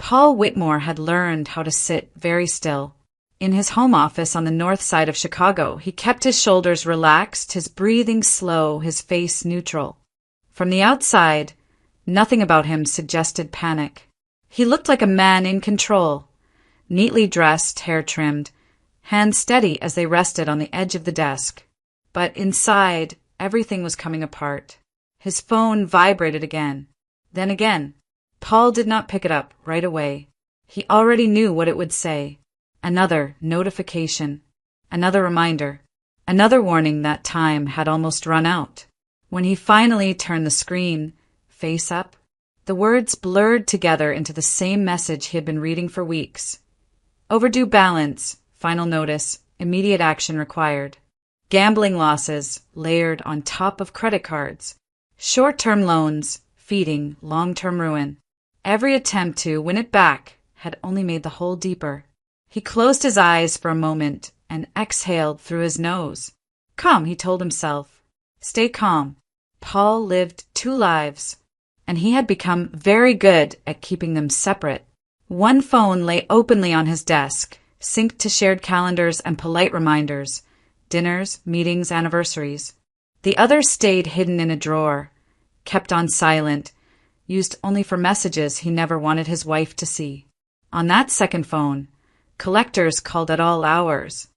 Paul Whitmore had learned how to sit very still. In his home office on the north side of Chicago, he kept his shoulders relaxed, his breathing slow, his face neutral. From the outside, nothing about him suggested panic. He looked like a man in control, neatly dressed, hair trimmed, hands steady as they rested on the edge of the desk. But inside, everything was coming apart. His phone vibrated again. Then again. Paul did not pick it up right away. He already knew what it would say. Another notification. Another reminder. Another warning that time had almost run out. When he finally turned the screen, face up, the words blurred together into the same message he had been reading for weeks. Overdue balance, final notice, immediate action required. Gambling losses layered on top of credit cards. Short-term loans feeding long-term ruin. Every attempt to win it back had only made the hole deeper. He closed his eyes for a moment and exhaled through his nose. Calm, he told himself. Stay calm. Paul lived two lives, and he had become very good at keeping them separate. One phone lay openly on his desk, synced to shared calendars and polite reminders, dinners, meetings, anniversaries. The other stayed hidden in a drawer, kept on silent, used only for messages he never wanted his wife to see. On that second phone, collectors called at all hours.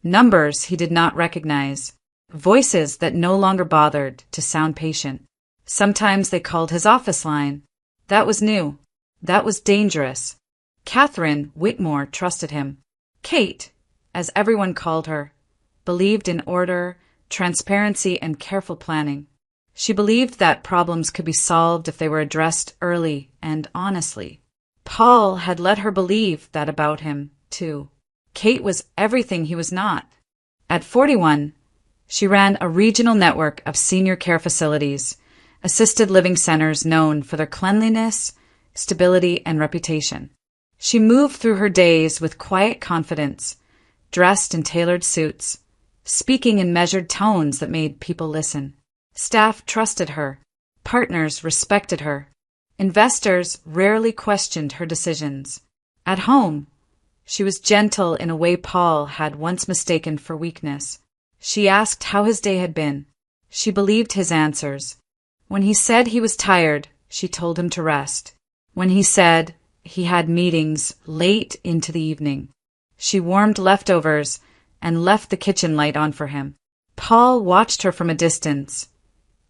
Numbers he did not recognize. Voices that no longer bothered to sound patient. Sometimes they called his office line. That was new. That was dangerous. Catherine Whitmore trusted him. Kate, as everyone called her, believed in order, transparency, and careful planning. She believed that problems could be solved if they were addressed early and honestly. Paul had let her believe that about him, too. Kate was everything he was not. At 41, she ran a regional network of senior care facilities, assisted living centers known for their cleanliness, stability, and reputation. She moved through her days with quiet confidence, dressed in tailored suits, speaking in measured tones that made people listen. Staff trusted her. Partners respected her. Investors rarely questioned her decisions. At home, she was gentle in a way Paul had once mistaken for weakness. She asked how his day had been. She believed his answers. When he said he was tired, she told him to rest. When he said he had meetings late into the evening, she warmed leftovers and left the kitchen light on for him. Paul watched her from a distance,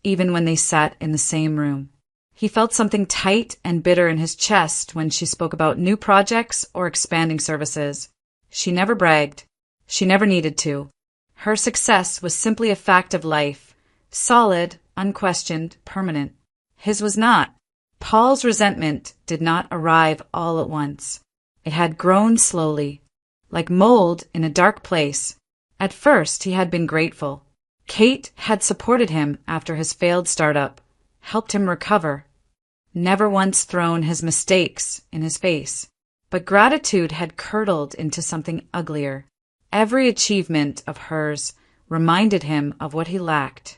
even when they sat in the same room. He felt something tight and bitter in his chest when she spoke about new projects or expanding services. She never bragged. She never needed to. Her success was simply a fact of life, solid, unquestioned, permanent. His was not. Paul's resentment did not arrive all at once. It had grown slowly, like mold in a dark place. At first, he had been grateful. Kate had supported him after his failed startup, helped him recover, never once thrown his mistakes in his face. But gratitude had curdled into something uglier. Every achievement of hers reminded him of what he lacked.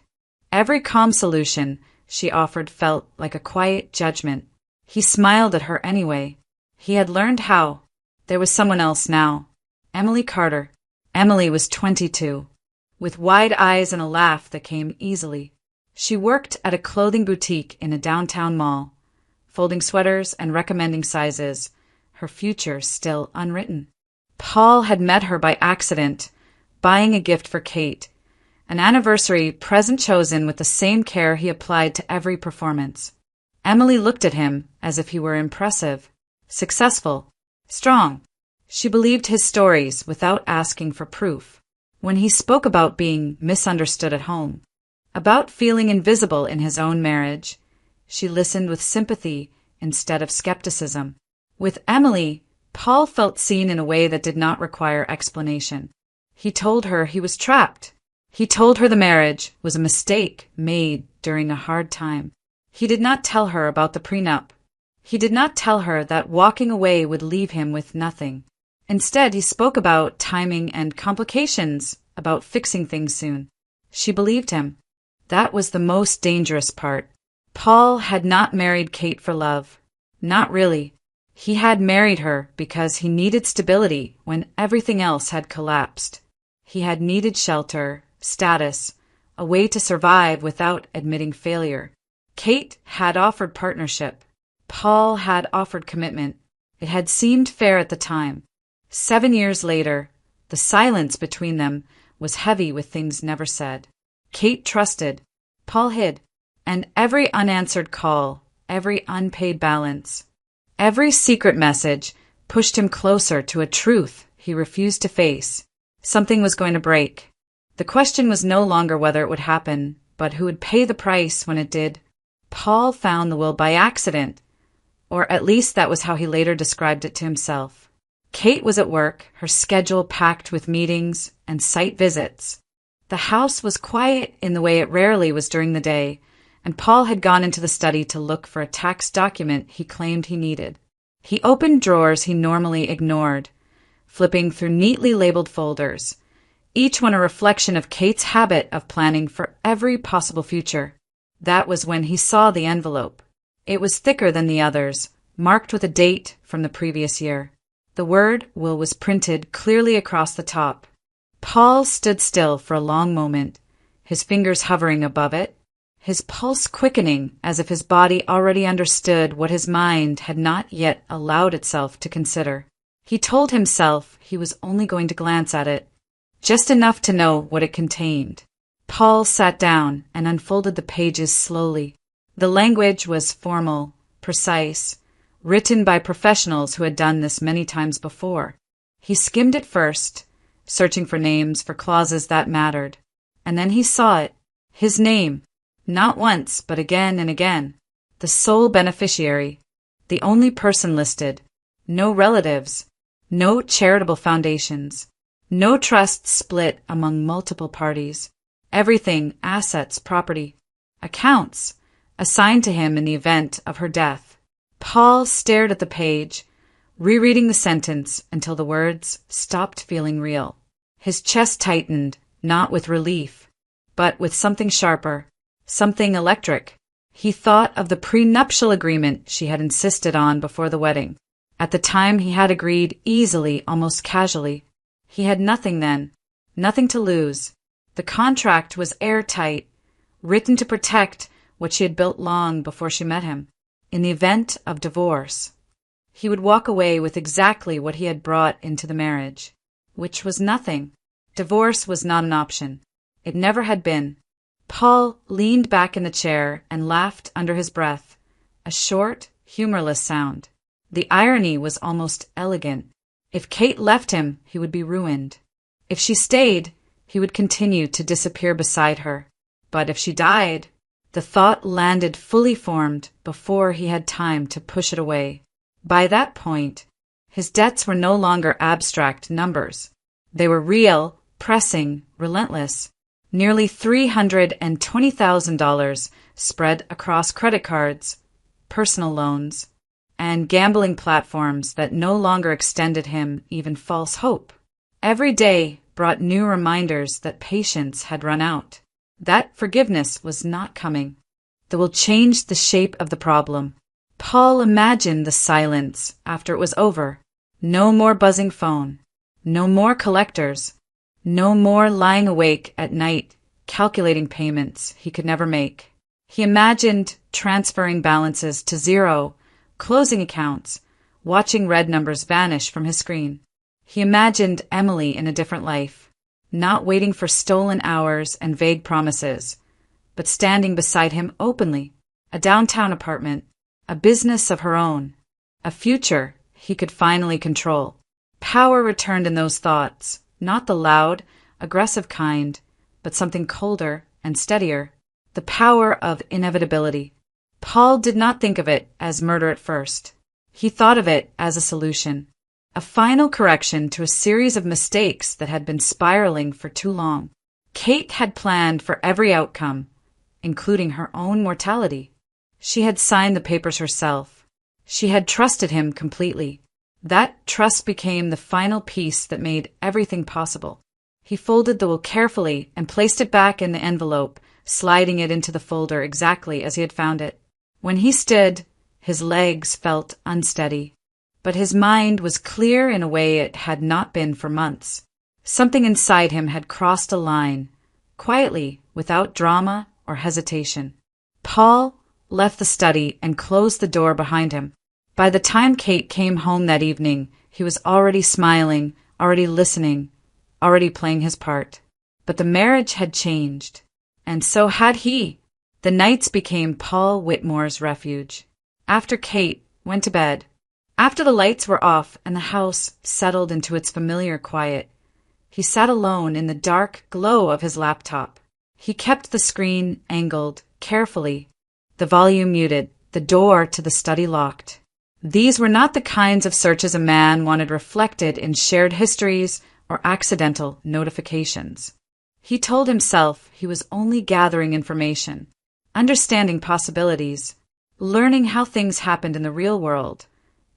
Every calm solution she offered felt like a quiet judgment. He smiled at her anyway. He had learned how. There was someone else now. Emily Carter. Emily was 22. With wide eyes and a laugh that came easily. She worked at a clothing boutique in a downtown mall, folding sweaters and recommending sizes, her future still unwritten. Paul had met her by accident, buying a gift for Kate, an anniversary present chosen with the same care he applied to every performance. Emily looked at him as if he were impressive, successful, strong. She believed his stories without asking for proof. When he spoke about being misunderstood at home, about feeling invisible in his own marriage, she listened with sympathy instead of skepticism. With Emily, Paul felt seen in a way that did not require explanation. He told her he was trapped. He told her the marriage was a mistake made during a hard time. He did not tell her about the prenup. He did not tell her that walking away would leave him with nothing. Instead, he spoke about timing and complications, about fixing things soon. She believed him. That was the most dangerous part. Paul had not married Kate for love. Not really. He had married her because he needed stability when everything else had collapsed. He had needed shelter, status, a way to survive without admitting failure. Kate had offered partnership. Paul had offered commitment. It had seemed fair at the time. 7 years later, the silence between them was heavy with things never said. Kate trusted. Paul hid. And every unanswered call, every unpaid balance, every secret message pushed him closer to a truth he refused to face. Something was going to break. The question was no longer whether it would happen, but who would pay the price when it did. Paul found the will by accident, or at least that was how he later described it to himself. Kate was at work, her schedule packed with meetings and site visits. The house was quiet in the way it rarely was during the day, and Paul had gone into the study to look for a tax document he claimed he needed. He opened drawers he normally ignored, flipping through neatly labeled folders, each one a reflection of Kate's habit of planning for every possible future. That was when he saw the envelope. It was thicker than the others, marked with a date from the previous year. The word will was printed clearly across the top. Paul stood still for a long moment, his fingers hovering above it, his pulse quickening as if his body already understood what his mind had not yet allowed itself to consider. He told himself he was only going to glance at it, just enough to know what it contained. Paul sat down and unfolded the pages slowly. The language was formal, precise, written by professionals who had done this many times before. He skimmed it first, searching for names for clauses that mattered. And then he saw it. His name. Not once, but again and again. The sole beneficiary. The only person listed. No relatives. No charitable foundations. No trusts split among multiple parties. Everything, assets, property, accounts, assigned to him in the event of her death. Paul stared at the page, rereading the sentence until the words stopped feeling real. His chest tightened, not with relief, but with something sharper, something electric. He thought of the prenuptial agreement she had insisted on before the wedding. At the time he had agreed easily, almost casually. He had nothing then, nothing to lose. The contract was airtight, written to protect what she had built long before she met him. In the event of divorce, he would walk away with exactly what he had brought into the marriage, which was nothing. Divorce was not an option. It never had been. Paul leaned back in the chair and laughed under his breath, a short, humorless sound. The irony was almost elegant. If Kate left him, he would be ruined. If she stayed, he would continue to disappear beside her. But if she died, the thought landed fully formed before he had time to push it away. By that point, his debts were no longer abstract numbers. They were real, pressing, relentless. Nearly $320,000 spread across credit cards, personal loans, and gambling platforms that no longer extended him even false hope. Every day brought new reminders that patience had run out, that forgiveness was not coming, that will change the shape of the problem. Paul imagined the silence after it was over. No more buzzing phone, no more collectors, no more lying awake at night calculating payments he could never make. He imagined transferring balances to zero, closing accounts, watching red numbers vanish from his screen. He imagined Emily in a different life, not waiting for stolen hours and vague promises, but standing beside him openly, a downtown apartment, a business of her own, a future he could finally control. Power returned in those thoughts, not the loud, aggressive kind, but something colder and steadier, the power of inevitability. Paul did not think of it as murder at first. He thought of it as a solution. A final correction to a series of mistakes that had been spiraling for too long. Kate had planned for every outcome, including her own mortality. She had signed the papers herself. She had trusted him completely. That trust became the final piece that made everything possible. He folded the will carefully and placed it back in the envelope, sliding it into the folder exactly as he had found it. When he stood, his legs felt unsteady. but his mind was clear in a way it had not been for months. Something inside him had crossed a line, quietly, without drama or hesitation. Paul left the study and closed the door behind him. By the time Kate came home that evening, he was already smiling, already listening, already playing his part. But the marriage had changed, and so had he. The nights became Paul Whitmore's refuge. After Kate went to bed, after the lights were off and the house settled into its familiar quiet, he sat alone in the dark glow of his laptop. He kept the screen angled carefully, the volume muted, the door to the study locked. These were not the kinds of searches a man wanted reflected in shared histories or accidental notifications. He told himself he was only gathering information, understanding possibilities, learning how things happened in the real world,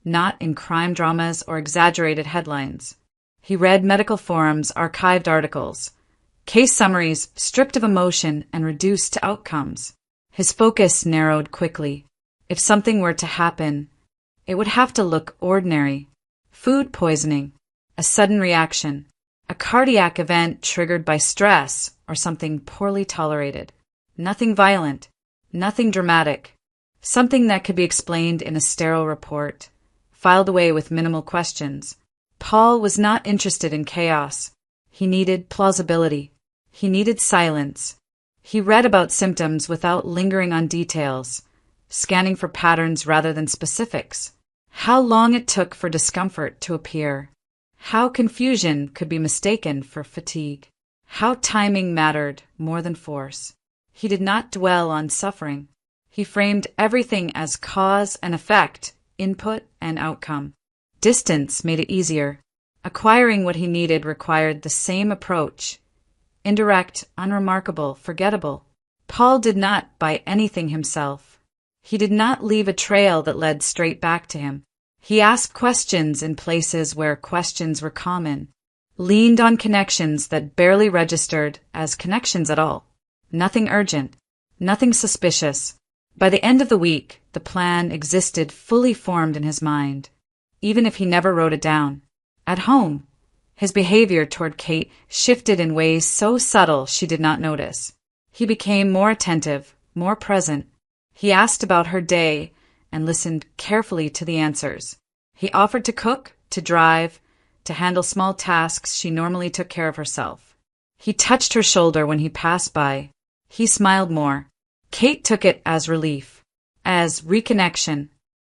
not in crime dramas or exaggerated headlines. He read medical forums, archived articles, case summaries stripped of emotion and reduced to outcomes. His focus narrowed quickly. If something were to happen, it would have to look ordinary. Food poisoning, a sudden reaction, a cardiac event triggered by stress or something poorly tolerated. Nothing violent, nothing dramatic, something that could be explained in a sterile report, filed away with minimal questions. Paul was not interested in chaos. He needed plausibility. He needed silence. He read about symptoms without lingering on details, scanning for patterns rather than specifics. How long it took for discomfort to appear. How confusion could be mistaken for fatigue. How timing mattered more than force. He did not dwell on suffering. He framed everything as cause and effect, input and outcome. Distance made it easier. Acquiring what he needed required the same approach. Indirect, unremarkable, forgettable. Paul did not buy anything himself. He did not leave a trail that led straight back to him. He asked questions in places where questions were common, leaned on connections that barely registered as connections at all. Nothing urgent, nothing suspicious. By the end of the week, the plan existed fully formed in his mind, even if he never wrote it down. At home, his behavior toward Kate shifted in ways so subtle she did not notice. He became more attentive, more present. He asked about her day and listened carefully to the answers. He offered to cook, to drive, to handle small tasks she normally took care of herself. He touched her shoulder when he passed by. He smiled more. Kate took it as relief, as reconnection.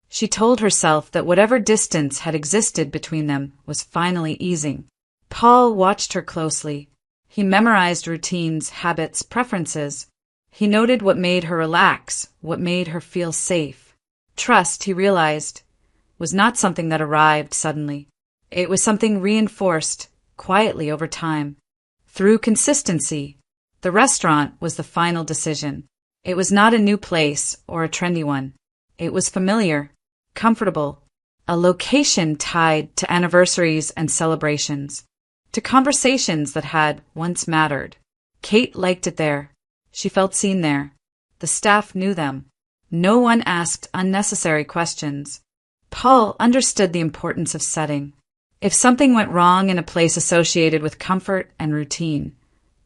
She told herself that whatever distance had existed between them was finally easing. Paul watched her closely. He memorized routines, habits, preferences. He noted what made her relax, what made her feel safe. Trust, he realized, was not something that arrived suddenly. It was something reinforced quietly over time. Through consistency, the restaurant was the final decision. It was not a new place or a trendy one. It was familiar, comfortable, a location tied to anniversaries and celebrations, to conversations that had once mattered. Kate liked it there. She felt seen there. The staff knew them. No one asked unnecessary questions. Paul understood the importance of setting. If something went wrong in a place associated with comfort and routine,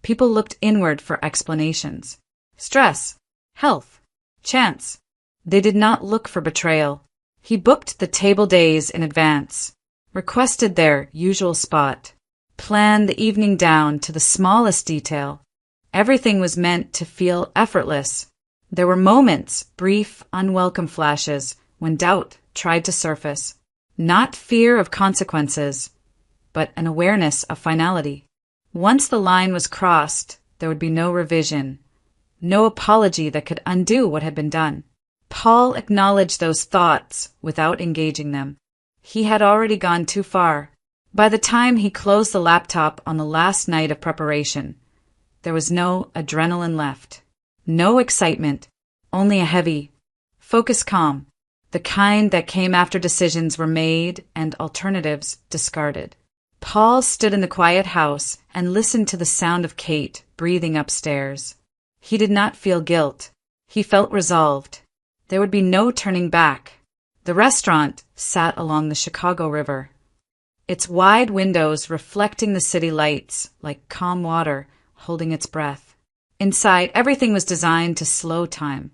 people looked inward for explanations. Stress, health, chance. They did not look for betrayal. He booked the table days in advance, requested their usual spot, planned the evening down to the smallest detail. Everything was meant to feel effortless. There were moments, brief, unwelcome flashes, when doubt tried to surface. Not fear of consequences, but an awareness of finality. Once the line was crossed, there would be no revision, no apology that could undo what had been done. Paul acknowledged those thoughts without engaging them. He had already gone too far. By the time he closed the laptop on the last night of preparation, there was no adrenaline left, no excitement, only a heavy, focused calm, the kind that came after decisions were made and alternatives discarded. Paul stood in the quiet house and listened to the sound of Kate breathing upstairs. He did not feel guilt. He felt resolved. There would be no turning back. The restaurant sat along the Chicago River, its wide windows reflecting the city lights like calm water holding its breath. Inside, everything was designed to slow time.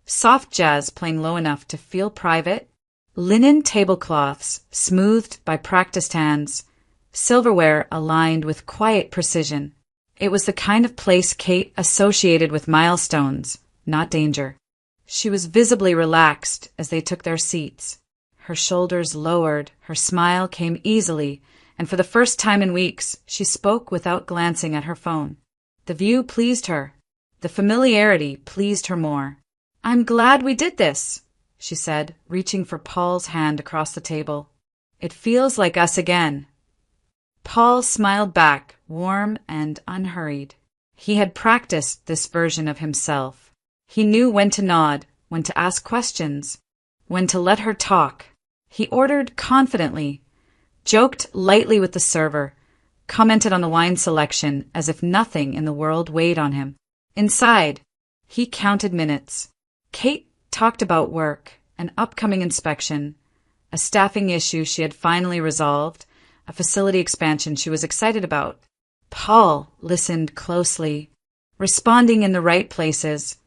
Soft jazz playing low enough to feel private, linen tablecloths smoothed by practiced hands, silverware aligned with quiet precision. It was the kind of place Kate associated with milestones, not danger. She was visibly relaxed as they took their seats. Her shoulders lowered, her smile came easily, and for the first time in weeks, she spoke without glancing at her phone. The view pleased her. The familiarity pleased her more. "I'm glad we did this," she said, reaching for Paul's hand across the table. "It feels like us again." Paul smiled back, warm and unhurried. He had practiced this version of himself. He knew when to nod, when to ask questions, when to let her talk. He ordered confidently, joked lightly with the server, commented on the wine selection as if nothing in the world weighed on him. Inside, he counted minutes. Kate talked about work, an upcoming inspection, a staffing issue she had finally resolved, a facility expansion she was excited about. Paul listened closely, responding in the right places,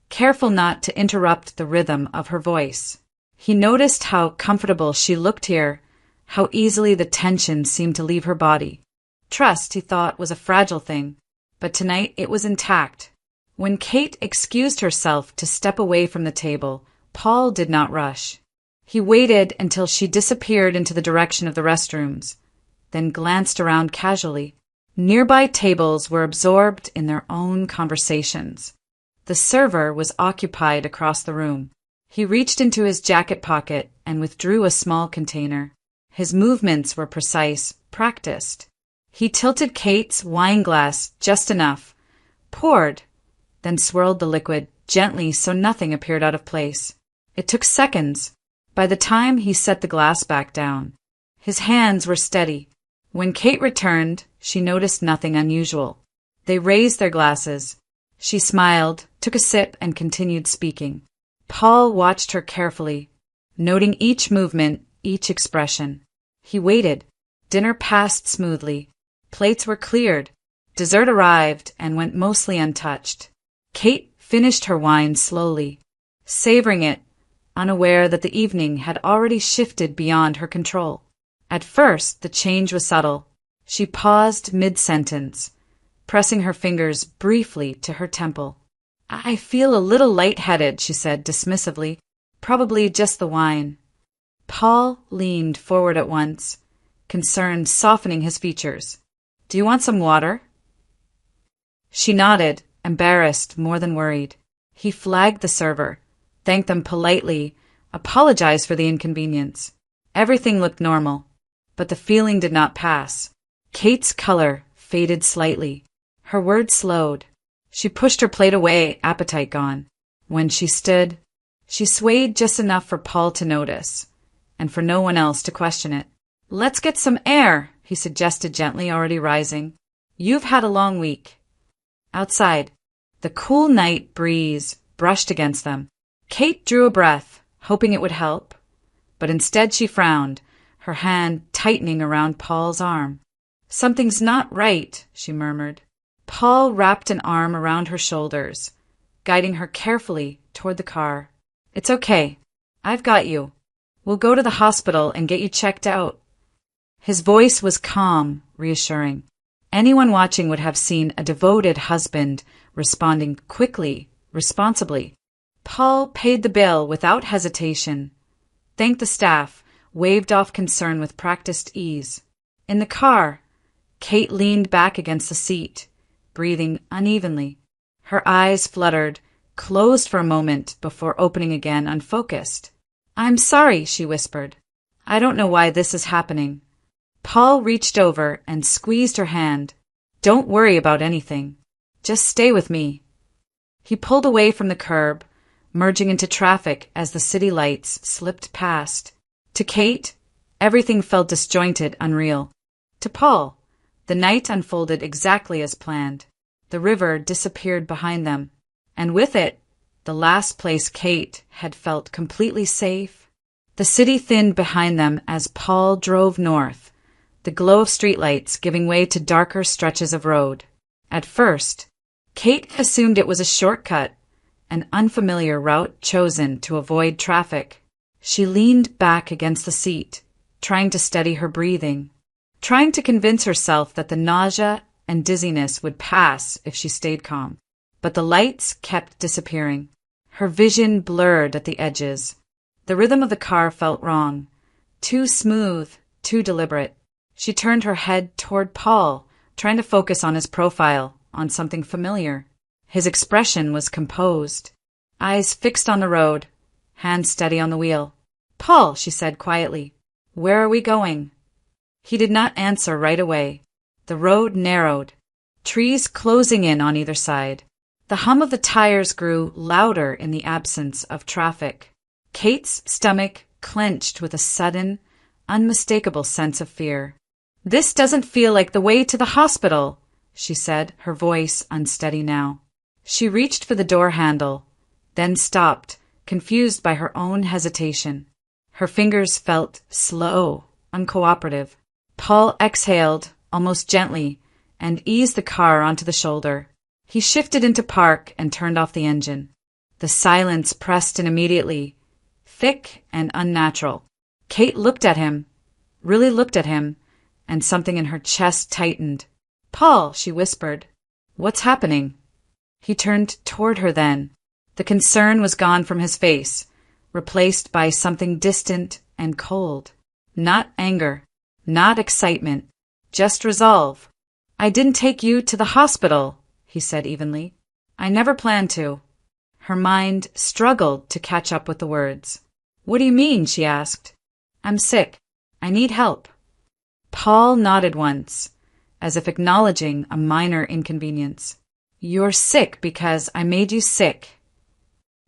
careful not to interrupt the rhythm of her voice. He noticed how comfortable she looked here, how easily the tension seemed to leave her body. Trust, he thought, was a fragile thing, but tonight it was intact. When Kate excused herself to step away from the table, Paul did not rush. He waited until she disappeared into the direction of the restrooms, then glanced around casually. Nearby tables were absorbed in their own conversations. The server was occupied across the room. He reached into his jacket pocket and withdrew a small container. His movements were precise, practiced. He tilted Kate's wine glass just enough, poured, then swirled the liquid gently so nothing appeared out of place. It took seconds. By the time he set the glass back down, his hands were steady. When Kate returned, she noticed nothing unusual. They raised their glasses. She smiled, took a sip, and continued speaking. Paul watched her carefully, noting each movement, each expression. He waited. Dinner passed smoothly. Plates were cleared. Dessert arrived and went mostly untouched. Kate finished her wine slowly, savoring it, unaware that the evening had already shifted beyond her control. At first, the change was subtle. She paused mid-sentence, pressing her fingers briefly to her temple. "I feel a little lightheaded," she said dismissively. "Probably just the wine." Paul leaned forward at once, concern softening his features. "Do you want some water?" She nodded, embarrassed more than worried. He flagged the server, thanked them politely, apologized for the inconvenience. Everything looked normal, but the feeling did not pass. Kate's color faded slightly. Her words slowed. She pushed her plate away, appetite gone. When she stood, she swayed just enough for Paul to notice, and for no one else to question it. "Let's get some air," he suggested gently, already rising. "You've had a long week." Outside, the cool night breeze brushed against them. Kate drew a breath, hoping it would help, but instead she frowned, her hand tightening around Paul's arm. "Something's not right," she murmured. Paul wrapped an arm around her shoulders, guiding her carefully toward the car. "It's okay. I've got you. We'll go to the hospital and get you checked out." His voice was calm, reassuring. Anyone watching would have seen a devoted husband responding quickly, responsibly. Paul paid the bill without hesitation, thanked the staff, waved off concern with practiced ease. In the car, Kate leaned back against the seat, breathing unevenly. Her eyes fluttered, closed for a moment before opening again, unfocused. "I'm sorry," she whispered. "I don't know why this is happening." Paul reached over and squeezed her hand. "Don't worry about anything. Just stay with me." He pulled away from the curb, merging into traffic as the city lights slipped past. To Kate, everything felt disjointed, unreal. To Paul, the night unfolded exactly as planned. The river disappeared behind them, and with it, the last place Kate had felt completely safe, The city thinned behind them as Paul drove north, the glow of streetlights giving way to darker stretches of road. At first, Kate assumed it was a shortcut, an unfamiliar route chosen to avoid traffic. She leaned back against the seat, trying to steady her breathing, trying to convince herself that the nausea and dizziness would pass if she stayed calm. But the lights kept disappearing. Her vision blurred at the edges. The rhythm of the car felt wrong, too smooth, too deliberate. She turned her head toward Paul, trying to focus on his profile, on something familiar. His expression was composed, eyes fixed on the road, hands steady on the wheel. "Paul," she said quietly, "where are we going?" He did not answer right away. The road narrowed, trees closing in on either side. The hum of the tires grew louder in the absence of traffic. Kate's stomach clenched with a sudden, unmistakable sense of fear. "This doesn't feel like the way to the hospital," she said, her voice unsteady now. She reached for the door handle, then stopped, confused by her own hesitation. Her fingers felt slow, uncooperative. Paul exhaled, almost gently, and eased the car onto the shoulder. He shifted into park and turned off the engine. The silence pressed in immediately, thick and unnatural. Kate looked at him, really looked at him, and something in her chest tightened. "Paul," she whispered, "what's happening?" He turned toward her then. The concern was gone from his face, replaced by something distant and cold. Not anger, not excitement, just resolve. "I didn't take you to the hospital," he said evenly. "I never planned to." Her mind struggled to catch up with the words. "What do you mean?" she asked. "I'm sick. I need help." Paul nodded once, as if acknowledging a minor inconvenience. "You're sick because I made you sick."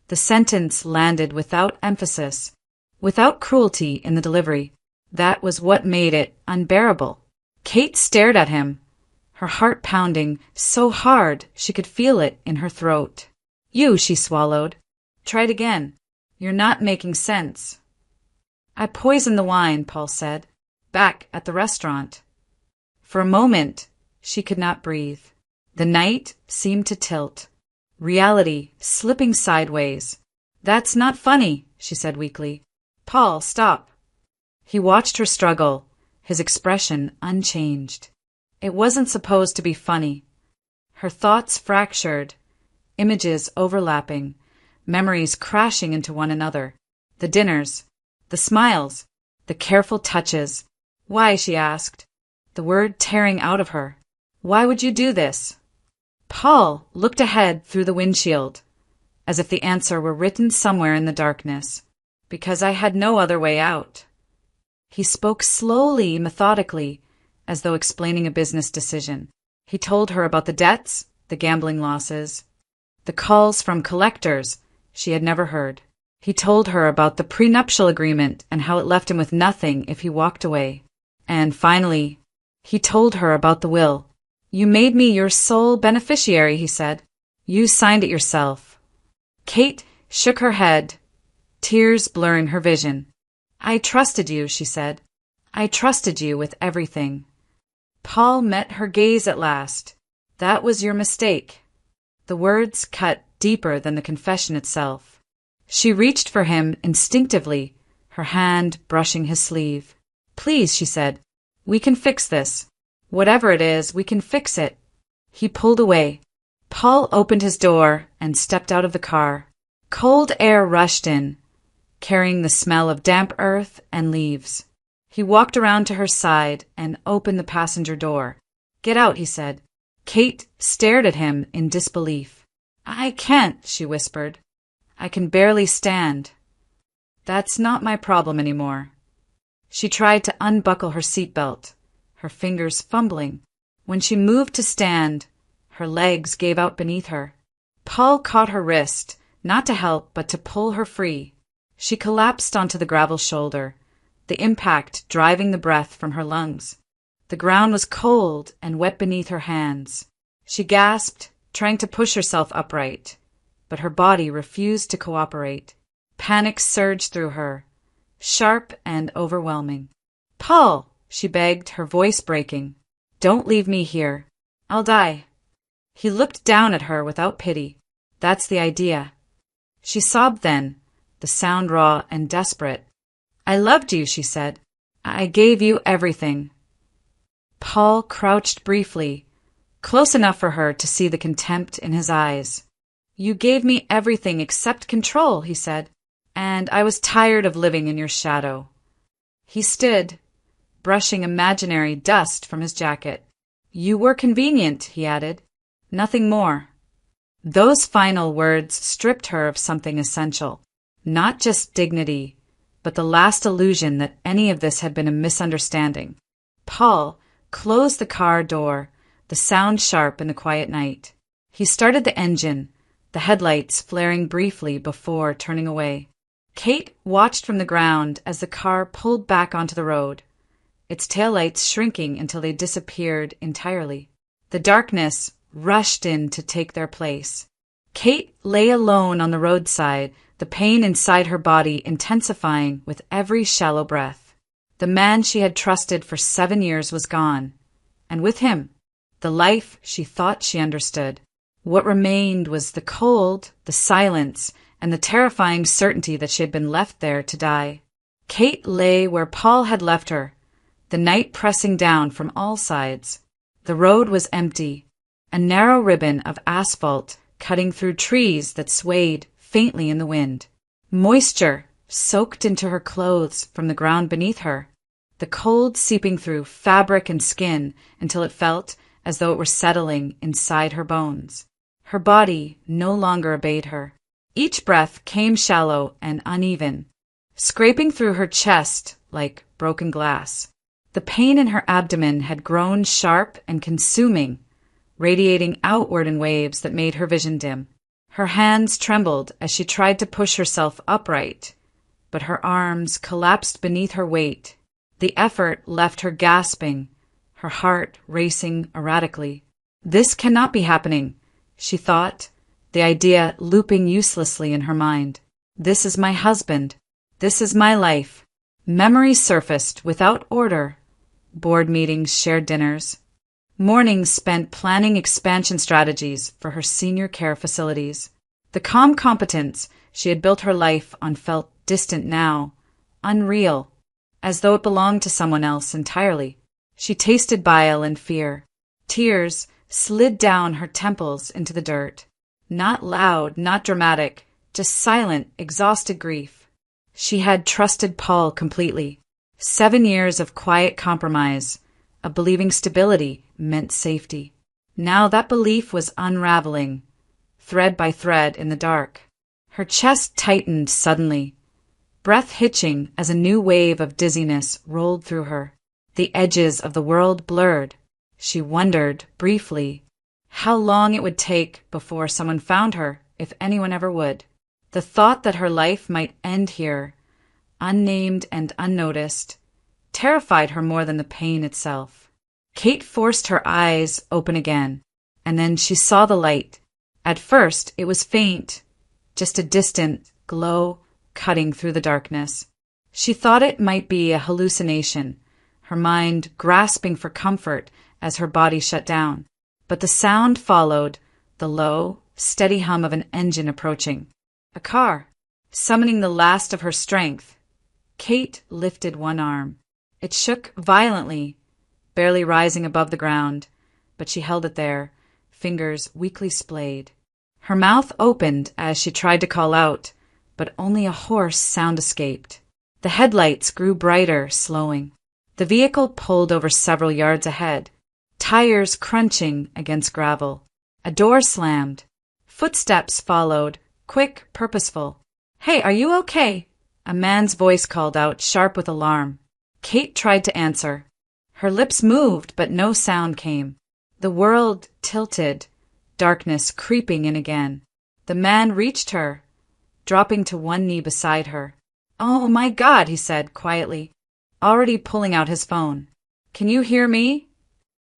The sentence landed without emphasis, without cruelty in the delivery. That was what made it unbearable. Kate stared at him, her heart pounding so hard she could feel it in her throat. "You," she swallowed. "Try it again. You're not making sense." "I poisoned the wine," Paul said, "back at the restaurant." For a moment, she could not breathe. The night seemed to tilt, reality slipping sideways. "That's not funny," she said weakly. "Paul, stop." He watched her struggle, his expression unchanged. It wasn't supposed to be funny. Her thoughts fractured, images overlapping, memories crashing into one another. The dinners, the smiles, the careful touches. "Why?" she asked, the word tearing out of her. "Why would you do this?" Paul looked ahead through the windshield, as if the answer were written somewhere in the darkness. "Because I had no other way out." He spoke slowly, methodically, as though explaining a business decision. He told her about the debts, the gambling losses, the calls from collectors she had never heard. He told her about the prenuptial agreement and how it left him with nothing if he walked away. And finally, he told her about the will. "You made me your sole beneficiary," he said. "You signed it yourself." Kate shook her head, tears blurring her vision. "I trusted you," she said. "I trusted you with everything." Paul met her gaze at last. "That was your mistake." The words cut deeper than the confession itself. She reached for him instinctively, her hand brushing his sleeve. "Please," she said, "we can fix this. Whatever it is, we can fix it." He pulled away. Paul opened his door and stepped out of the car. Cold air rushed in, carrying the smell of damp earth and leaves. He walked around to her side and opened the passenger door. "Get out," he said. Kate stared at him in disbelief. "I can't," she whispered. "I can barely stand." "That's not my problem anymore." She tried to unbuckle her seatbelt, her fingers fumbling. When she moved to stand, her legs gave out beneath her. Paul caught her wrist, not to help but to pull her free. She collapsed onto the gravel shoulder, the impact driving the breath from her lungs. The ground was cold and wet beneath her hands. She gasped, trying to push herself upright, but her body refused to cooperate. Panic surged through her, sharp and overwhelming. "Paul," she begged, her voice breaking. "Don't leave me here. I'll die." He looked down at her without pity. "That's the idea." She sobbed then, the sound raw and desperate. "I loved you," she said. "I gave you everything." Paul crouched briefly, close enough for her to see the contempt in his eyes. "You gave me everything except control," he said, "and I was tired of living in your shadow." He stood, brushing imaginary dust from his jacket. "You were convenient," he added. "Nothing more." Those final words stripped her of something essential, not just dignity, but the last illusion that any of this had been a misunderstanding. Paul closed the car door, the sound sharp in the quiet night. He started the engine, the headlights flaring briefly before turning away. Kate watched from the ground as the car pulled back onto the road, its taillights shrinking until they disappeared entirely. The darkness rushed in to take their place. Kate lay alone on the roadside, the pain inside her body intensifying with every shallow breath. The man she had trusted for 7 years was gone, and with him, the life she thought she understood. What remained was the cold, the silence, and the terrifying certainty that she had been left there to die. Kate lay where Paul had left her, the night pressing down from all sides. The road was empty, a narrow ribbon of asphalt cutting through trees that swayed faintly in the wind. Moisture soaked into her clothes from the ground beneath her, the cold seeping through fabric and skin until it felt as though it were settling inside her bones. Her body no longer obeyed her. Each breath came shallow and uneven, scraping through her chest like broken glass. The pain in her abdomen had grown sharp and consuming, radiating outward in waves that made her vision dim. Her hands trembled as she tried to push herself upright, but her arms collapsed beneath her weight. The effort left her gasping, her heart racing erratically. "This cannot be happening," she thought, the idea looping uselessly in her mind. "This is my husband. This is my life." Memories surfaced without order. Board meetings, shared dinners. Mornings spent planning expansion strategies for her senior care facilities. The calm competence she had built her life on felt distant now, unreal, as though it belonged to someone else entirely. She tasted bile and fear. Tears slid down her temples into the dirt. Not loud, not dramatic, just silent, exhausted grief. She had trusted Paul completely. 7 years of quiet compromise, of believing stability meant safety. Now that belief was unraveling, thread by thread in the dark. Her chest tightened suddenly, breath hitching as a new wave of dizziness rolled through her. The edges of the world blurred. She wondered, briefly, how long it would take before someone found her, if anyone ever would. The thought that her life might end here, unnamed and unnoticed, terrified her more than the pain itself. Kate forced her eyes open again, and then she saw the light. At first, it was faint, just a distant glow cutting through the darkness. She thought it might be a hallucination, her mind grasping for comfort as her body shut down. But the sound followed, the low, steady hum of an engine approaching. A car, summoning the last of her strength. Kate lifted one arm. It shook violently, barely rising above the ground, but she held it there, fingers weakly splayed. Her mouth opened as she tried to call out, but only a hoarse sound escaped. The headlights grew brighter, slowing. The vehicle pulled over several yards ahead, tires crunching against gravel. A door slammed. Footsteps followed, quick, purposeful. "Hey, are you okay?" A man's voice called out, sharp with alarm. Kate tried to answer. Her lips moved, but no sound came. The world tilted, darkness creeping in again. The man reached her, dropping to one knee beside her. "Oh my God," he said quietly, already pulling out his phone. "Can you hear me?"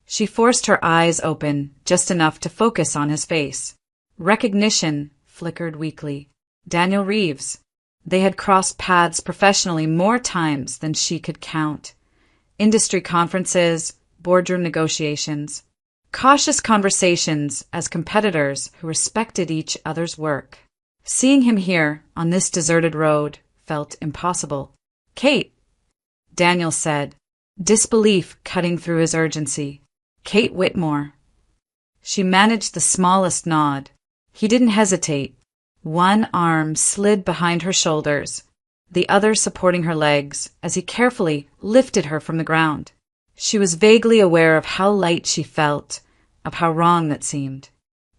She forced her eyes open, just enough to focus on his face. Recognition flickered weakly. Daniel Reeves. They had crossed paths professionally more times than she could count. Industry conferences, boardroom negotiations, cautious conversations as competitors who respected each other's work. Seeing him here, on this deserted road, felt impossible. "Kate," Daniel said, disbelief cutting through his urgency. "Kate Whitmore." She managed the smallest nod. He didn't hesitate. One arm slid behind her shoulders, the other supporting her legs, as he carefully lifted her from the ground. She was vaguely aware of how light she felt, of how wrong that seemed.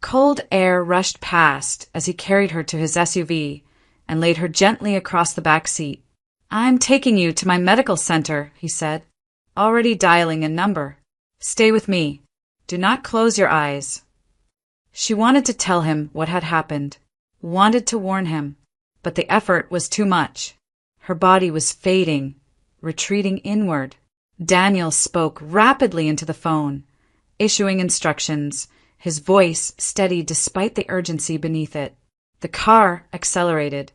Cold air rushed past as he carried her to his SUV and laid her gently across the back seat. "I'm taking you to my medical center," he said, already dialing a number. "Stay with me. Do not close your eyes." She wanted to tell him what had happened, wanted to warn him, but the effort was too much. Her body was fading, retreating inward. Daniel spoke rapidly into the phone, issuing instructions, his voice steady despite the urgency beneath it. The car accelerated,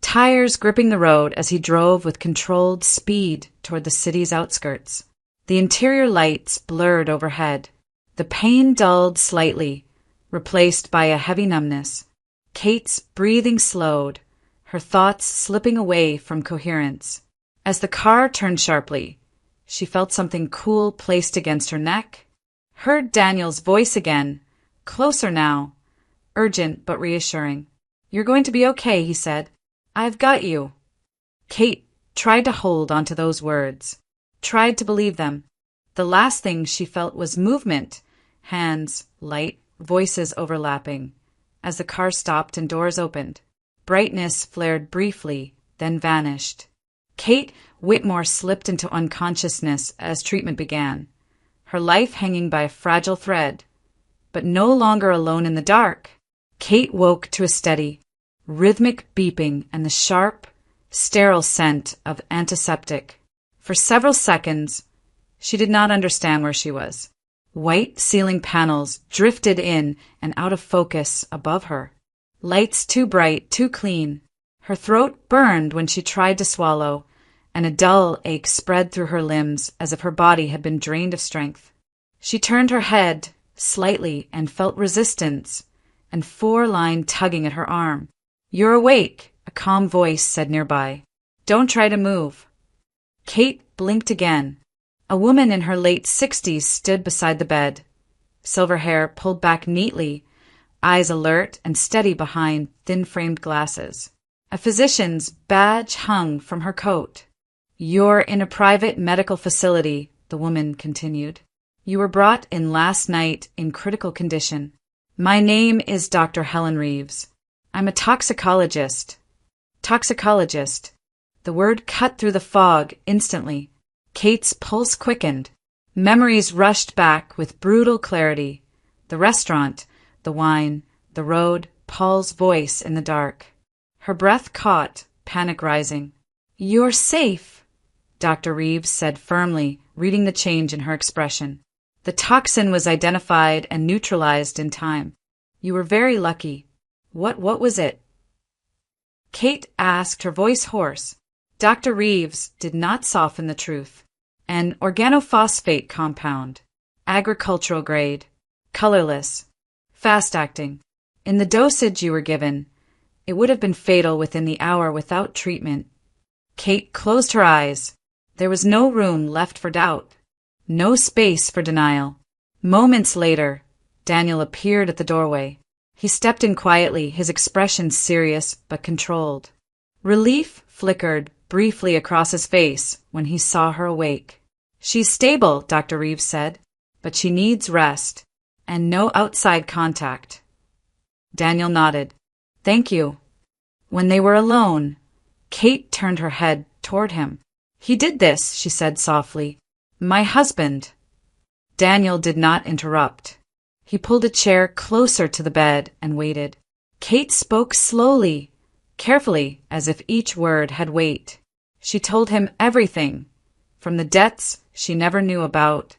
tires gripping the road as he drove with controlled speed toward the city's outskirts. The interior lights blurred overhead. The pain dulled slightly, replaced by a heavy numbness. Kate's breathing slowed, her thoughts slipping away from coherence. As the car turned sharply, she felt something cool placed against her neck, heard Daniel's voice again, closer now, urgent but reassuring. "You're going to be okay," he said. "I've got you." Kate tried to hold onto those words, tried to believe them. The last thing she felt was movement, hands light, voices overlapping. As the car stopped and doors opened, brightness flared briefly, then vanished. Kate Whitmore slipped into unconsciousness as treatment began, her life hanging by a fragile thread. But no longer alone in the dark, Kate woke to a steady, rhythmic beeping and the sharp, sterile scent of antiseptic. For several seconds, she did not understand where she was. White ceiling panels drifted in and out of focus above her. Lights too bright, too clean. Her throat burned when she tried to swallow, and a dull ache spread through her limbs as if her body had been drained of strength. She turned her head slightly and felt resistance and 4-line tugging at her arm. "You're awake," a calm voice said nearby. "Don't try to move." Kate blinked again. A woman in her late 60s stood beside the bed, silver hair pulled back neatly, eyes alert and steady behind thin-framed glasses. A physician's badge hung from her coat. "You're in a private medical facility," the woman continued. "You were brought in last night in critical condition. My name is Dr. Helen Reeves. I'm a toxicologist." Toxicologist. The word cut through the fog instantly. Kate's pulse quickened. Memories rushed back with brutal clarity. The restaurant, the wine, the road, Paul's voice in the dark. Her breath caught, panic rising. "You're safe," Dr. Reeves said firmly, reading the change in her expression. "The toxin was identified and neutralized in time. You were very lucky. What was it?" Kate asked, her voice hoarse. Dr. Reeves did not soften the truth. An organophosphate compound, agricultural grade, colorless, fast-acting. In the dosage you were given, it would have been fatal within the hour without treatment. Kate closed her eyes. There was no room left for doubt, no space for denial. Moments later, Daniel appeared at the doorway. He stepped in quietly, his expression serious but controlled. Relief flickered briefly across his face when he saw her awake. "She's stable," Dr. Reeves said, "but she needs rest, and no outside contact." Daniel nodded. "Thank you." When they were alone, Kate turned her head toward him. "He did this," she said softly. "My husband." Daniel did not interrupt. He pulled a chair closer to the bed and waited. Kate spoke slowly, carefully, as if each word had weight. She told him everything, from the debts she never knew about,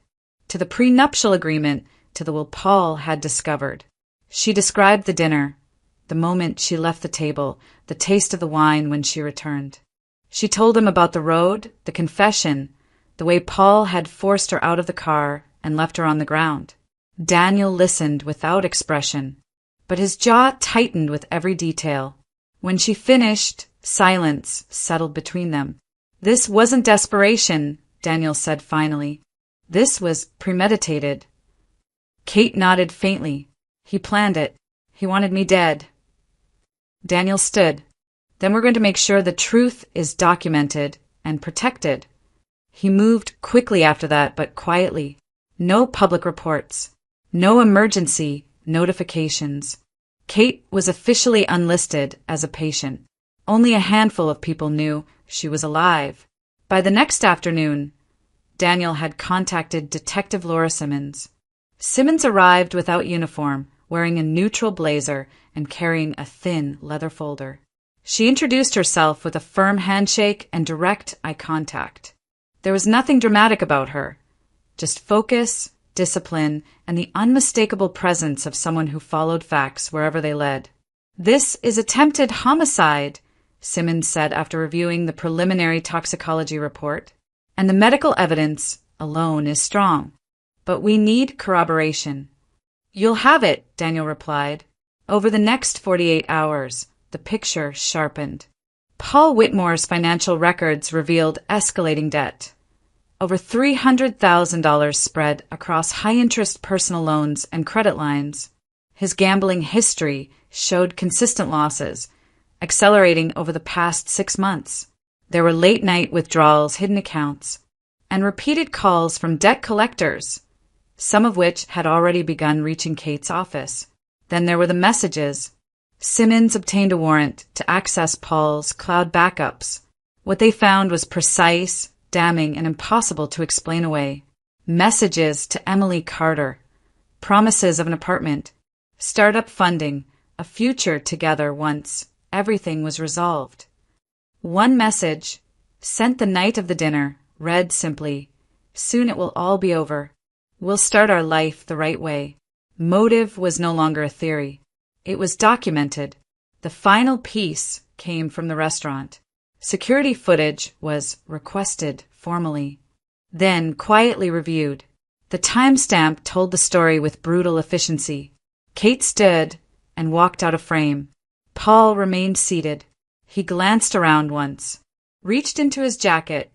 to the prenuptial agreement, to the will Paul had discovered. She described the dinner, the moment she left the table, the taste of the wine when she returned. She told him about the road, the confession, the way Paul had forced her out of the car and left her on the ground. Daniel listened without expression, but his jaw tightened with every detail. When she finished, silence settled between them. "This wasn't desperation," Daniel said finally. "This was premeditated." Kate nodded faintly. "He planned it. He wanted me dead." Daniel stood. "Then we're going to make sure the truth is documented and protected." He moved quickly after that, but quietly. No public reports. No emergency notifications. Kate was officially unlisted as a patient. Only a handful of people knew she was alive. By the next afternoon, Daniel had contacted Detective Laura Simmons. Simmons arrived without uniform, wearing a neutral blazer and carrying a thin leather folder. She introduced herself with a firm handshake and direct eye contact. There was nothing dramatic about her, just focus, discipline, and the unmistakable presence of someone who followed facts wherever they led. "This is attempted homicide," Simmons said after reviewing the preliminary toxicology report, "and the medical evidence alone is strong. But we need corroboration." "You'll have it," Daniel replied. Over the next 48 hours, the picture sharpened. Paul Whitmore's financial records revealed escalating debt. Over $300,000 spread across high-interest personal loans and credit lines. His gambling history showed consistent losses, accelerating over the past 6 months. There were late-night withdrawals, hidden accounts, and repeated calls from debt collectors, some of which had already begun reaching Kate's office. Then there were the messages. Simmons obtained a warrant to access Paul's cloud backups. What they found was precise, damning, and impossible to explain away. Messages to Emily Carter, promises of an apartment, startup funding, a future together once everything was resolved. One message, sent the night of the dinner, read simply, "Soon it will all be over. We'll start our life the right way." Motive was no longer a theory. It was documented. The final piece came from the restaurant. Security footage was requested formally, then quietly reviewed. The timestamp told the story with brutal efficiency. Kate stood and walked out of frame. Paul remained seated. He glanced around once, reached into his jacket,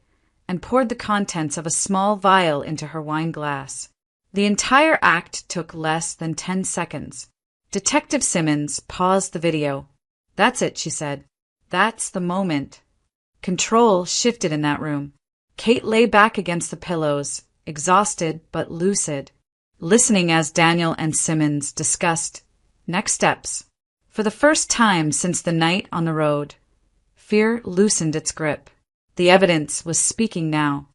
and poured the contents of a small vial into her wine glass. The entire act took less than 10 seconds. Detective Simmons paused the video. "That's it," she said. "That's the moment." Control shifted in that room. Kate lay back against the pillows, exhausted but lucid, listening as Daniel and Simmons discussed next steps. For the first time since the night on the road, fear loosened its grip. The evidence was speaking now,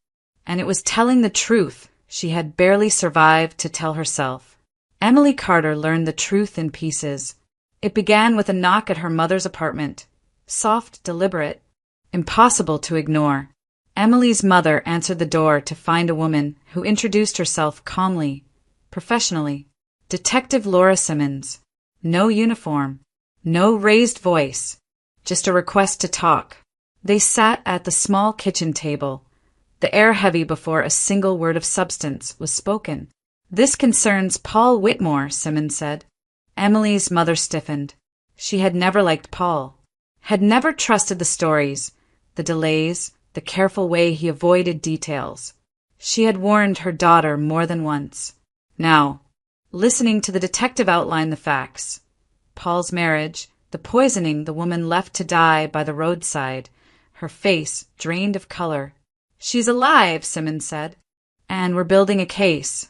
and it was telling the truth she had barely survived to tell herself. Emily Carter learned the truth in pieces. It began with a knock at her mother's apartment. Soft, deliberate, impossible to ignore. Emily's mother answered the door to find a woman who introduced herself calmly, professionally. Detective Laura Simmons. No uniform, no raised voice, just a request to talk. They sat at the small kitchen table, the air heavy before a single word of substance was spoken. "This concerns Paul Whitmore," Simmons said. Emily's mother stiffened. She had never liked Paul, had never trusted the stories, the delays, the careful way he avoided details. She had warned her daughter more than once. Now, listening to the detective outline the facts, Paul's marriage, the poisoning the woman left to die by the roadside, her face drained of color. "She's alive," Simmons said, "and we're building a case."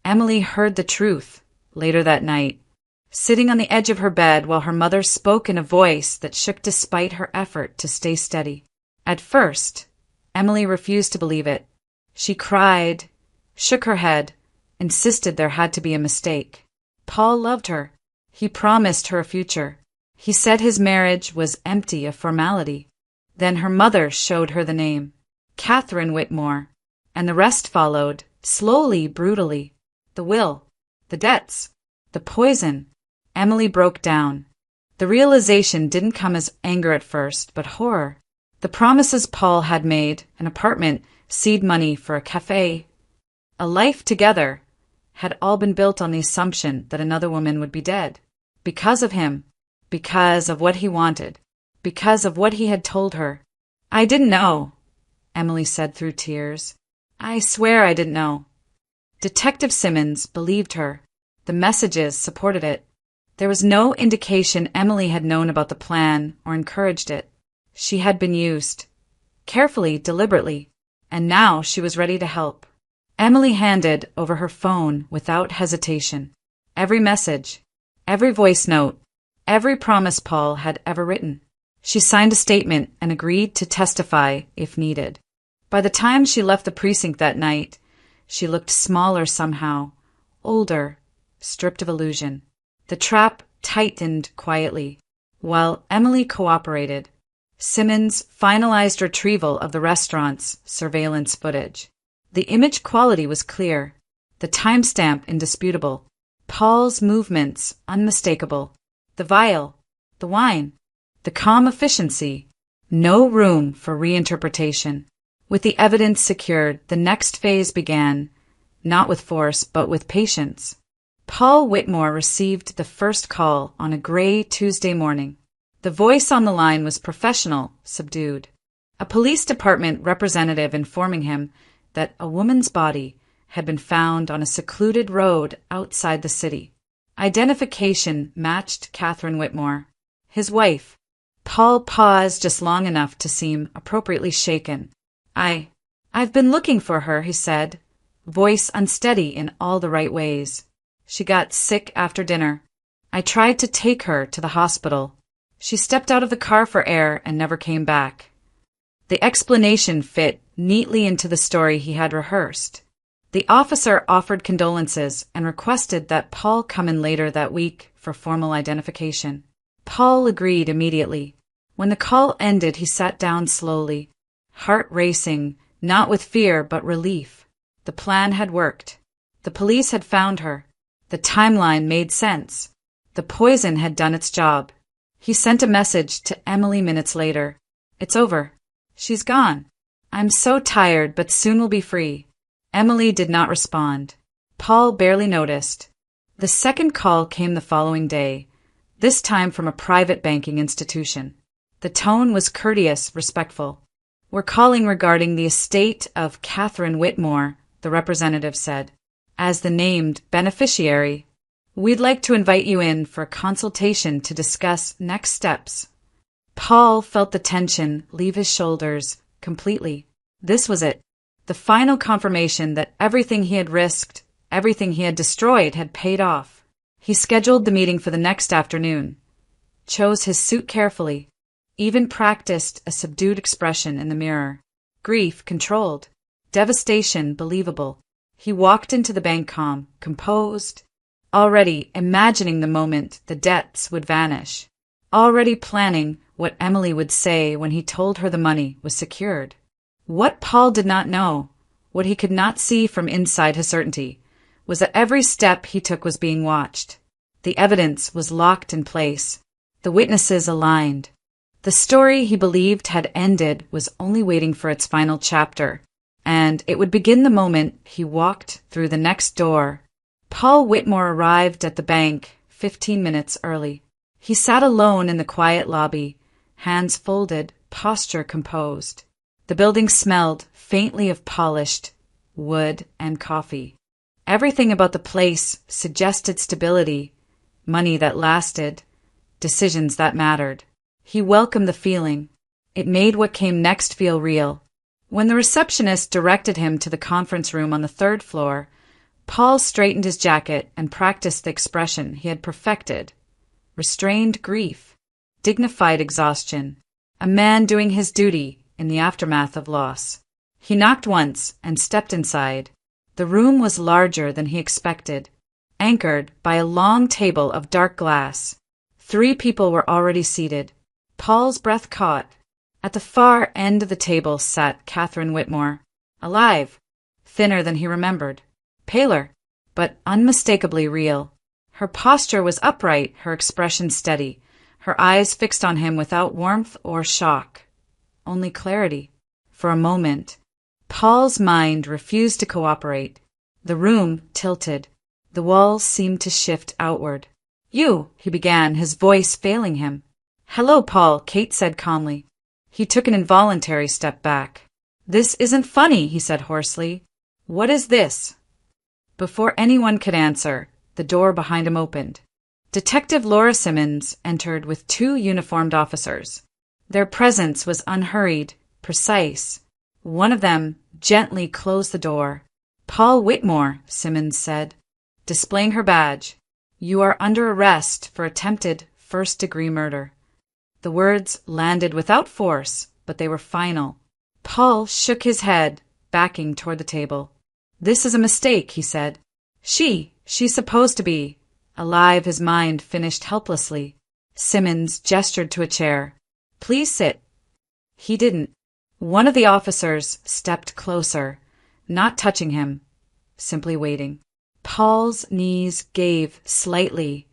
Emily heard the truth later that night, sitting on the edge of her bed while her mother spoke in a voice that shook despite her effort to stay steady. At first, Emily refused to believe it. She cried, shook her head, insisted there had to be a mistake. Paul loved her. He promised her a future. He said his marriage was empty of formality. Then her mother showed her the name, Catherine Whitmore, and the rest followed, slowly, brutally. The will, the debts, the poison. Emily broke down. The realization didn't come as anger at first, but horror. The promises Paul had made, an apartment, seed money for a cafe, a life together, had all been built on the assumption that another woman would be dead. Because of him. Because of what he wanted. Because of what he had told her. "I didn't know," Emily said through tears. "I swear I didn't know." Detective Simmons believed her. The messages supported it. There was no indication Emily had known about the plan or encouraged it. She had been used. Carefully, deliberately. And now she was ready to help. Emily handed over her phone without hesitation. Every message, every voice note, every promise Paul had ever written. She signed a statement and agreed to testify if needed. By the time she left the precinct that night, she looked smaller somehow, older, stripped of illusion. The trap tightened quietly, while Emily cooperated. Simmons finalized retrieval of the restaurant's surveillance footage. The image quality was clear, the timestamp indisputable, Paul's movements unmistakable, the vial, the wine, the calm efficiency, no room for reinterpretation. With the evidence secured, the next phase began, not with force but with patience. Paul Whitmore received the first call on a gray Tuesday morning. The voice on the line was professional, subdued. A police department representative informing him that a woman's body had been found on a secluded road outside the city. Identification matched Catherine Whitmore, his wife. Paul paused just long enough to seem appropriately shaken. I've been looking for her," he said, voice unsteady in all the right ways. "She got sick after dinner. I tried to take her to the hospital. She stepped out of the car for air and never came back." The explanation fit neatly into the story he had rehearsed. The officer offered condolences and requested that Paul come in later that week for formal identification. Paul agreed immediately. When the call ended, he sat down slowly, heart racing, not with fear but relief. The plan had worked. The police had found her. The timeline made sense. The poison had done its job. He sent a message to Emily minutes later. "It's over. She's gone. I'm so tired, but soon we'll be free." Emily did not respond. Paul barely noticed. The second call came the following day, this time from a private banking institution. The tone was courteous, respectful. "We're calling regarding the estate of Catherine Whitmore," the representative said. "As the named beneficiary, we'd like to invite you in for a consultation to discuss next steps." Paul felt the tension leave his shoulders completely. This was it. The final confirmation that everything he had risked, everything he had destroyed had paid off. He scheduled the meeting for the next afternoon, chose his suit carefully, even practiced a subdued expression in the mirror. Grief controlled, devastation believable. He walked into the bank calm, composed, already imagining the moment the debts would vanish, already planning what Emily would say when he told her the money was secured. What Paul did not know, what he could not see from inside his certainty, was that every step he took was being watched. The evidence was locked in place, the witnesses aligned. The story he believed had ended was only waiting for its final chapter, and it would begin the moment he walked through the next door. Paul Whitmore arrived at the bank 15 minutes early. He sat alone in the quiet lobby, hands folded, posture composed. The building smelled faintly of polished wood and coffee. Everything about the place suggested stability, money that lasted, decisions that mattered. He welcomed the feeling. It made what came next feel real. When the receptionist directed him to the conference room on the third floor, Paul straightened his jacket and practiced the expression he had perfected. Restrained grief, dignified exhaustion, a man doing his duty in the aftermath of loss. He knocked once and stepped inside. The room was larger than he expected, anchored by a long table of dark glass. 3 people were already seated. Paul's breath caught. At the far end of the table sat Catherine Whitmore, alive, thinner than he remembered, paler, but unmistakably real. Her posture was upright, her expression steady, her eyes fixed on him without warmth or shock, only clarity. For a moment, Paul's mind refused to cooperate. The room tilted. The walls seemed to shift outward. "You," he began, his voice failing him. "Hello, Paul," Kate said calmly. He took an involuntary step back. "This isn't funny," he said hoarsely. "What is this?" Before anyone could answer, the door behind him opened. Detective Laura Simmons entered with two uniformed officers. Their presence was unhurried, precise. One of them gently closed the door. "Paul Whitmore," Simmons said, displaying her badge. "You are under arrest for attempted first-degree murder." The words landed without force, but they were final. Paul shook his head, backing toward the table. "This is a mistake," he said. She's supposed to be alive," his mind finished helplessly. Simmons gestured to a chair. "Please sit." He didn't. One of the officers stepped closer, not touching him, simply waiting. Paul's knees gave slightly,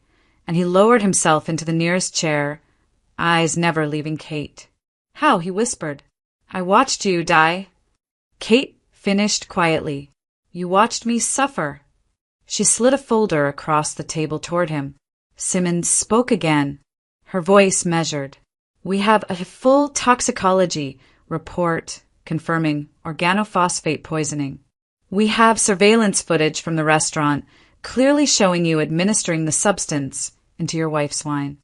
and he lowered himself into the nearest chair, eyes never leaving Kate. "How?" he whispered. "I watched you die." Kate finished quietly. "You watched me suffer." She slid a folder across the table toward him. Simmons spoke again, her voice measured. "We have a full toxicology report confirming organophosphate poisoning. We have surveillance footage from the restaurant clearly showing you administering the substance into your wife's wine.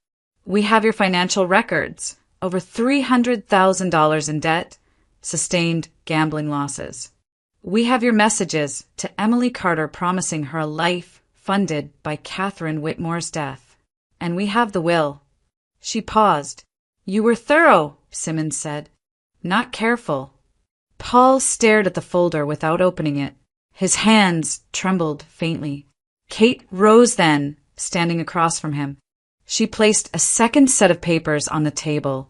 We have your financial records, over $300,000 in debt, sustained gambling losses. We have your messages to Emily Carter promising her a life funded by Catherine Whitmore's death. And we have the will." She paused. "You were thorough," Simmons said. "Not careful." Paul stared at the folder without opening it. His hands trembled faintly. Kate rose then, standing across from him. She placed a second set of papers on the table,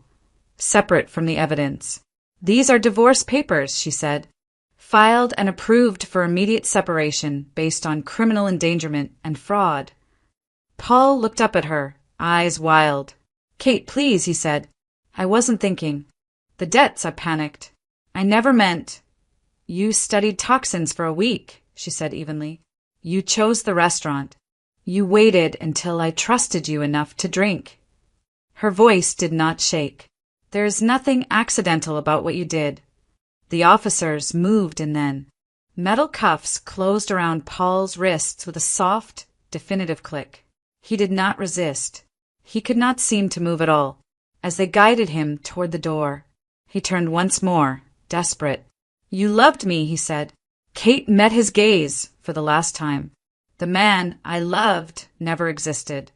separate from the evidence. "These are divorce papers," she said. "Filed and approved for immediate separation based on criminal endangerment and fraud." Paul looked up at her, eyes wild. "Kate, please," he said. "I wasn't thinking. The debts," I panicked. "I never meant—" "You studied toxins for a week," she said evenly. "You chose the restaurant. You waited until I trusted you enough to drink." Her voice did not shake. "There is nothing accidental about what you did." The officers moved and then. Metal cuffs closed around Paul's wrists with a soft, definitive click. He did not resist. He could not seem to move at all. As they guided him toward the door, he turned once more, desperate. "You loved me," he said. Kate met his gaze for the last time. "The man I loved never existed."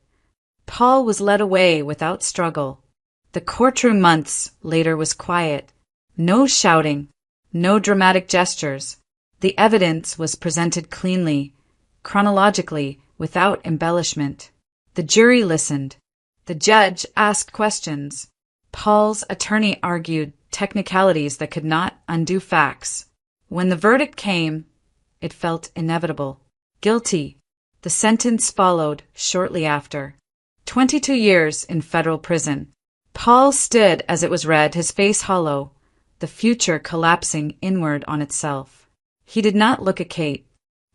Paul was led away without struggle. The courtroom months later was quiet. No shouting, no dramatic gestures. The evidence was presented cleanly, chronologically, without embellishment. The jury listened. The judge asked questions. Paul's attorney argued technicalities that could not undo facts. When the verdict came, it felt inevitable. Guilty. The sentence followed shortly after. 22 years in federal prison. Paul stood as it was read, his face hollow, the future collapsing inward on itself. He did not look at Kate.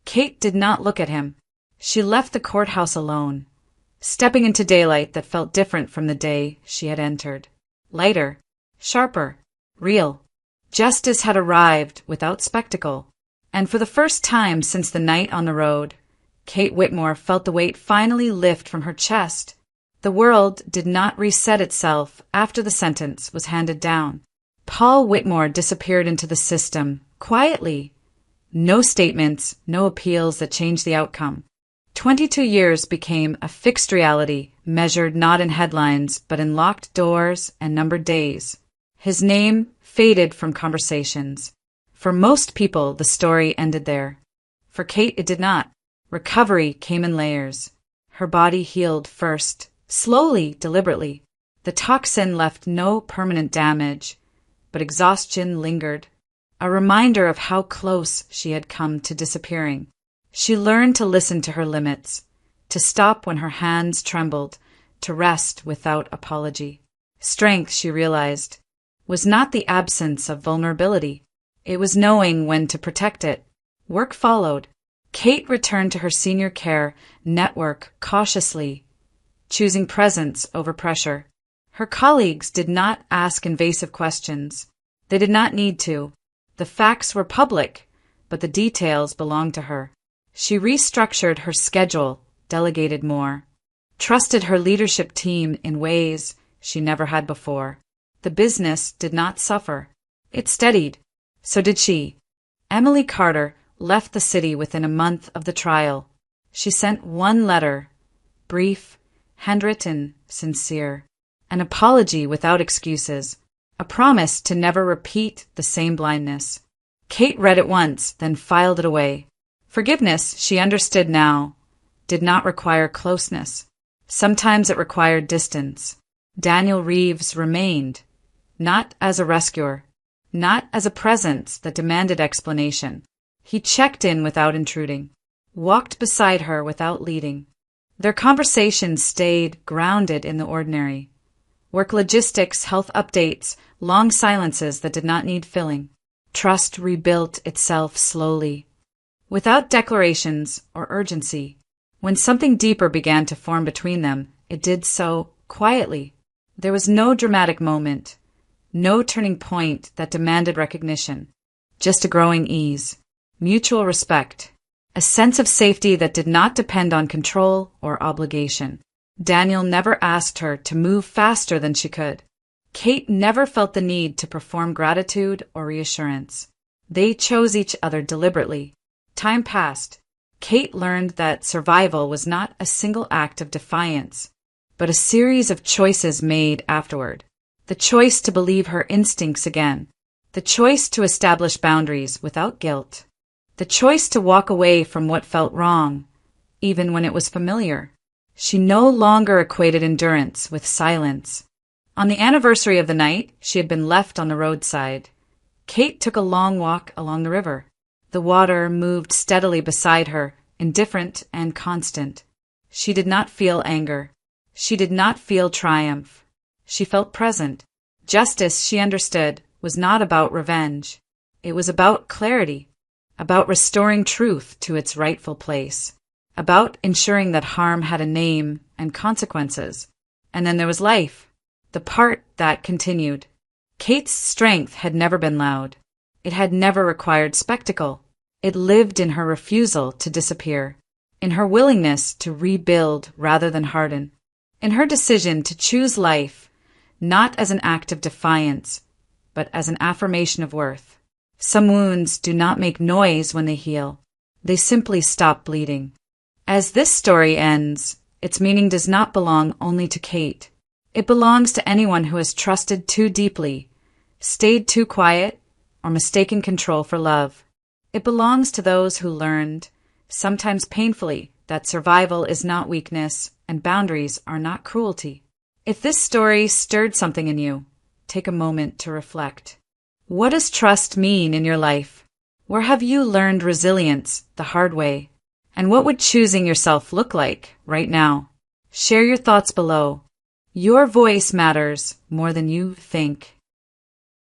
Kate did not look at him. She left the courthouse alone, stepping into daylight that felt different from the day she had entered. Lighter, sharper, real. Justice had arrived without spectacle. And for the first time since the night on the road, Kate Whitmore felt the weight finally lift from her chest. The world did not reset itself after the sentence was handed down. Paul Whitmore disappeared into the system, quietly. No statements, no appeals that changed the outcome. 22 years became a fixed reality, measured not in headlines, but in locked doors and numbered days. His name faded from conversations. For most people, the story ended there. For Kate, it did not. Recovery came in layers. Her body healed first, slowly, deliberately. The toxin left no permanent damage, but exhaustion lingered, a reminder of how close she had come to disappearing. She learned to listen to her limits, to stop when her hands trembled, to rest without apology. Strength, she realized, was not the absence of vulnerability. It was knowing when to protect it. Work followed. Kate returned to her senior care network cautiously, choosing presence over pressure. Her colleagues did not ask invasive questions. They did not need to. The facts were public, but the details belonged to her. She restructured her schedule, delegated more, trusted her leadership team in ways she never had before. The business did not suffer. It steadied. So did she. Emily Carter left the city within a month of the trial. She sent one letter, brief, handwritten, sincere, an apology without excuses, a promise to never repeat the same blindness. Kate read it once, then filed it away. Forgiveness, she understood now, did not require closeness. Sometimes it required distance. Daniel Reeves remained, not as a rescuer, not as a presence that demanded explanation. He checked in without intruding, walked beside her without leading. Their conversations stayed grounded in the ordinary. Work logistics, health updates, long silences that did not need filling. Trust rebuilt itself slowly, without declarations or urgency. When something deeper began to form between them, it did so quietly. There was no dramatic moment, no turning point that demanded recognition, just a growing ease, mutual respect, a sense of safety that did not depend on control or obligation. Daniel never asked her to move faster than she could. Kate never felt the need to perform gratitude or reassurance. They chose each other deliberately. Time passed. Kate learned that survival was not a single act of defiance, but a series of choices made afterward. The choice to believe her instincts again. The choice to establish boundaries without guilt. The choice to walk away from what felt wrong, even when it was familiar. She no longer equated endurance with silence. On the anniversary of the night, she had been left on the roadside. Kate took a long walk along the river. The water moved steadily beside her, indifferent and constant. She did not feel anger. She did not feel triumph. She felt present. Justice, she understood, was not about revenge. It was about clarity, about restoring truth to its rightful place, about ensuring that harm had a name and consequences. And then there was life, the part that continued. Kate's strength had never been loud. It had never required spectacle. It lived in her refusal to disappear, in her willingness to rebuild rather than harden, in her decision to choose life not as an act of defiance, but as an affirmation of worth. Some wounds do not make noise when they heal. They simply stop bleeding. As this story ends, its meaning does not belong only to Kate. It belongs to anyone who has trusted too deeply, stayed too quiet, or mistaken control for love. It belongs to those who learned, sometimes painfully, that survival is not weakness and boundaries are not cruelty. If this story stirred something in you, take a moment to reflect. What does trust mean in your life? Where have you learned resilience the hard way? And what would choosing yourself look like right now? Share your thoughts below. Your voice matters more than you think.